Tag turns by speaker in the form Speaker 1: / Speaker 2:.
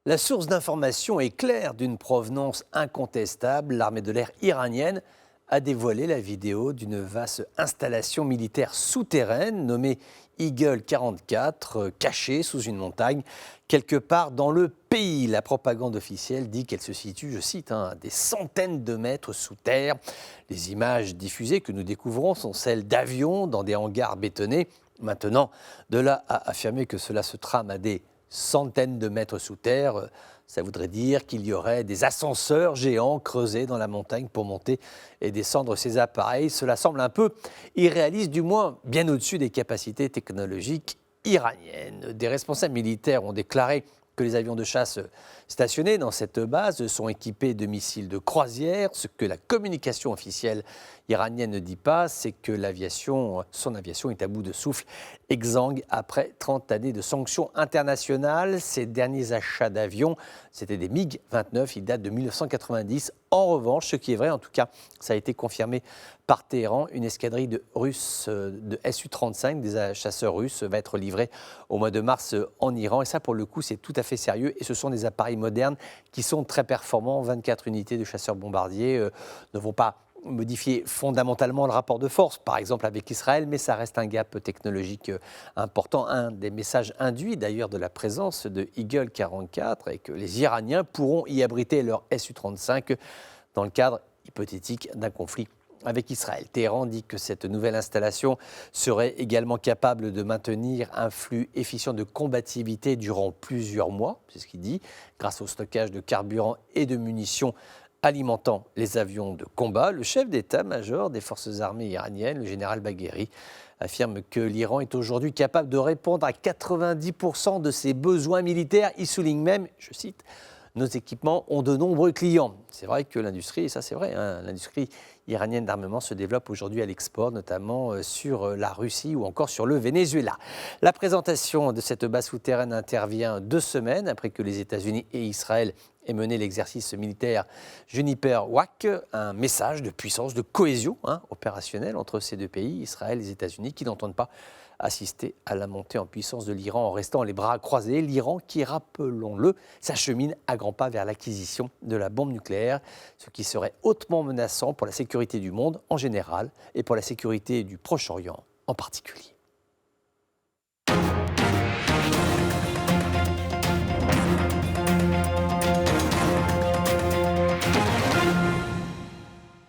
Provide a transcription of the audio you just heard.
Speaker 1: La source d'information est claire, d'une provenance incontestable. L'armée de l'air iranienne a dévoilé la vidéo d'une vaste installation militaire souterraine nommée Eagle 44, cachée sous une montagne, quelque part dans le pays. La propagande officielle dit qu'elle se situe, je cite, à des centaines de mètres sous terre. Les images diffusées que nous découvrons sont celles d'avions dans des hangars bétonnés. Maintenant, de là à affirmer que cela se trame à des centaines de mètres sous terre, ça voudrait dire qu'il y aurait des ascenseurs géants creusés dans la montagne pour monter et descendre ces appareils. Cela semble un peu irréaliste, du moins bien au-dessus des capacités technologiques iraniennes. Des responsables militaires ont déclaré que les avions de chasse stationnés dans cette base sont équipés de missiles de croisière. Ce que la communication officielle iranienne ne dit pas, c'est que son aviation est à bout de souffle, exsangue après 30 années de sanctions internationales. Ces derniers achats d'avions, c'était des MiG-29, ils datent de 1990. En revanche, ce qui est vrai, en tout cas, ça a été confirmé par Téhéran, une escadrille de Su-35, des chasseurs russes, va être livrée au mois de mars en Iran. Et ça, pour le coup, c'est tout à fait sérieux. Et ce sont des appareils modernes qui sont très performants. 24 unités de chasseurs bombardiers ne vont pas modifier fondamentalement le rapport de force, par exemple avec Israël, mais ça reste un gap technologique important. Un des messages induits d'ailleurs de la présence de Eagle 44 et que les Iraniens pourront y abriter leur Su-35 dans le cadre hypothétique d'un conflit avec Israël. Téhéran dit que cette nouvelle installation serait également capable de maintenir un flux efficient de combativité durant plusieurs mois, c'est ce qu'il dit, grâce au stockage de carburant et de munitions alimentant les avions de combat. Le chef d'état-major des forces armées iraniennes, le général Bagheri, affirme que l'Iran est aujourd'hui capable de répondre à 90% de ses besoins militaires. Il souligne même, je cite, nos équipements ont de nombreux clients. C'est vrai que l'industrie, et ça c'est vrai, l'industrie iranienne d'armement se développe aujourd'hui à l'export, notamment sur la Russie ou encore sur le Venezuela. La présentation de cette base souterraine intervient 2 semaines après que les États-Unis et Israël aient mené l'exercice militaire Juniper Wak, un message de puissance, de cohésion opérationnelle entre ces deux pays, Israël et les États-Unis, qui n'entendent pas assister à la montée en puissance de l'Iran en restant les bras croisés. L'Iran qui, rappelons-le, s'achemine à grands pas vers l'acquisition de la bombe nucléaire, ce qui serait hautement menaçant pour la sécurité du monde en général et pour la sécurité du Proche-Orient en particulier.